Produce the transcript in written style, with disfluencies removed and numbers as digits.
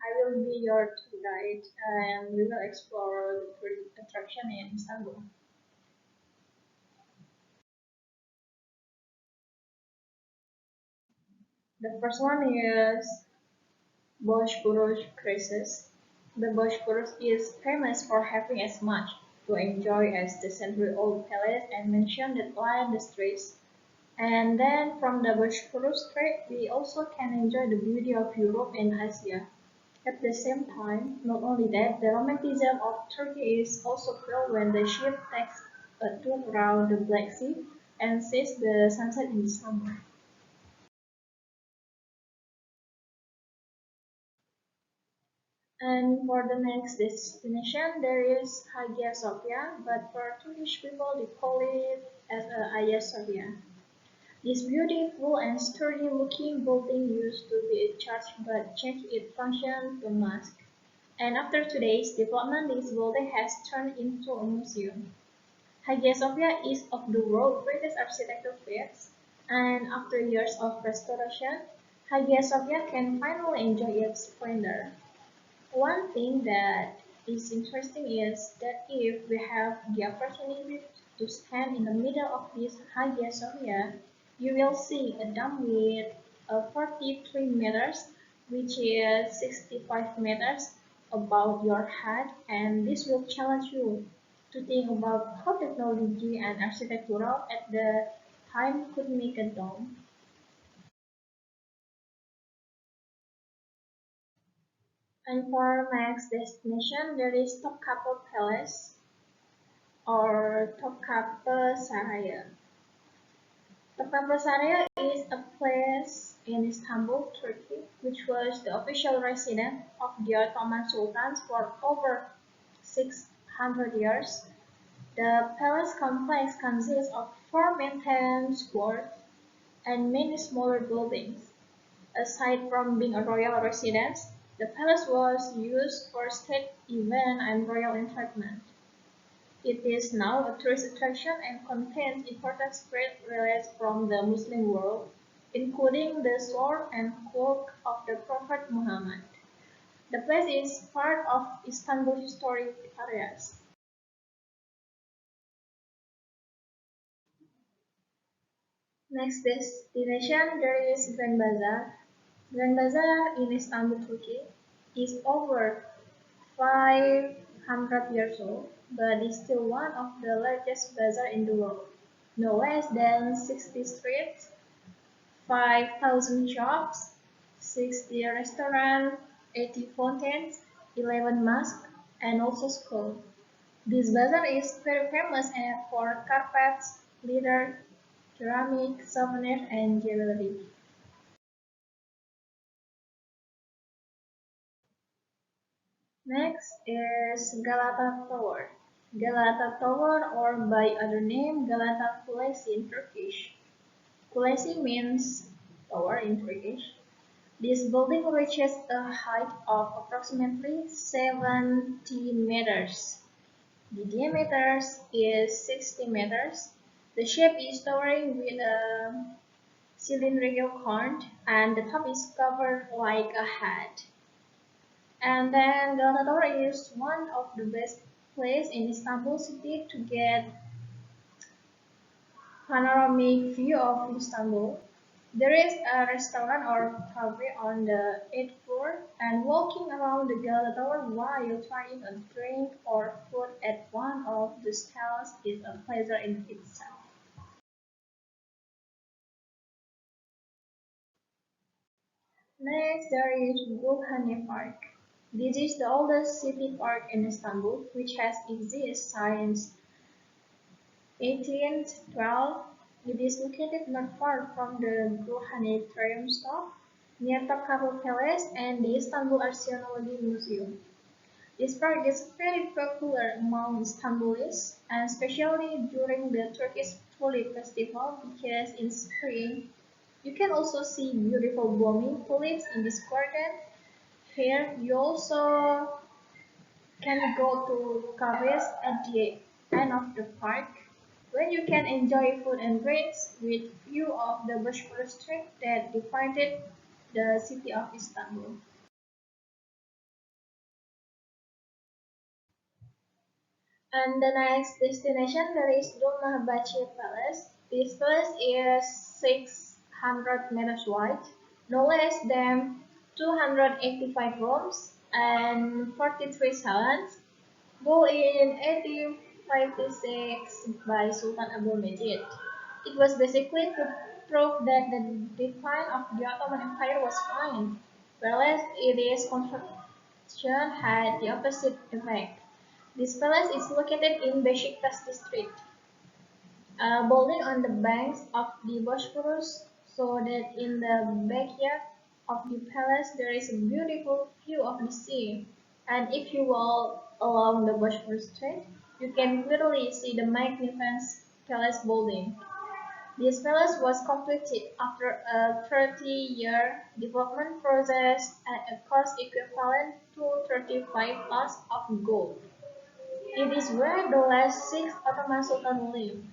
I will be your tour guide and we will explore the tourist attraction in Istanbul. The first one is Bosporus Cruises. The Bosporus is famous for having as much to enjoy as the century-old palace and mansion that line the streets. And then from the Bosporus Strait, we also can enjoy the beauty of Europe and Asia. At the same time, not only that, the romanticism of Turkey is also felt when the ship takes a tour around the Black Sea and sees the sunset in the summer. And for the next destination, there is Hagia Sophia, but for Turkish people, they call it as Hagia Sophia. This beautiful and sturdy-looking building used to be a church but changed its function to a mosque. And after today's development, this building has turned into a museum. Hagia Sophia is of the world's greatest architectural feats, and after years of restoration, Hagia Sophia can finally enjoy its splendor. One thing that is interesting is that if we have the opportunity to stand in the middle of this Hagia Sophia, you will see a dome with 43 meters, which is 65 meters above your head, and this will challenge you to think about how technology and architectural at the time could make a dome. And for next destination, there is Topkapi Palace or Topkapi Saraya. Topkapi Saraya is a place in Istanbul, Turkey, which was the official residence of the Ottoman Sultans for over 600 years. The palace complex consists of four main squares and many smaller buildings. Aside from being a royal residence, the palace was used for state events and royal entertainment. It is now a tourist attraction and contains important sacred relics from the Muslim world, including the sword and cloak of the Prophet Muhammad. The place is part of Istanbul historic areas. Next destination, there is Grand Bazaar. Grand Bazaar in Istanbul, Turkey, is over 500 years old, but is still one of the largest bazaars in the world. No less than 60 streets, 5,000 shops, 60 restaurants, 80 fountains, 11 mosques, and also schools. This bazaar is very famous for carpets, leather, ceramic, souvenirs, and jewelry. Next is Galata Tower. Galata Tower, or by other name Galata Kulesi in Turkish. Kulesi means tower in Turkish. This building reaches a height of approximately 70 meters. The diameter is 60 meters. The shape is towering with a cylindrical cone, and the top is covered like a hat. And then Galata is one of the best places in Istanbul city to get panoramic view of Istanbul. There is a restaurant or cafe on the 8th floor, and walking around the Galata Tower while trying a drink or food at one of the stalls is a pleasure in itself. Next, there is Gulhane Park. This is the oldest city park in Istanbul, which has existed since 1812. It is located not far from the Gulhane Stop, near Topkapi Palace and the Istanbul Archaeology Museum. This park is very popular among Istanbulis, and especially during the Turkish Tulip Festival, because in spring you can also see beautiful blooming tulips in this garden. Here you also can go to cafes at the end of the park where you can enjoy food and drinks with view of the Bosphorus Strait that divided the city of Istanbul. And the next destination there is Dolmabahce Palace. This palace is 600 meters wide, no less than 285 rooms and 43 salons, built in 1856 by Sultan Abdul Majid. It was basically to prove that the decline of the Ottoman Empire was fine, whereas its construction had the opposite effect. This palace is located in Beşiktaş district, building on the banks of the Bosphorus, so that in the backyard of the palace there is a beautiful view of the sea. And if you walk along the Bosphorus Strait, you can clearly see the magnificent palace building. This palace was completed after a 30-year development process at a cost equivalent to 35 tons of gold. It is where the last six Ottoman Sultan lived.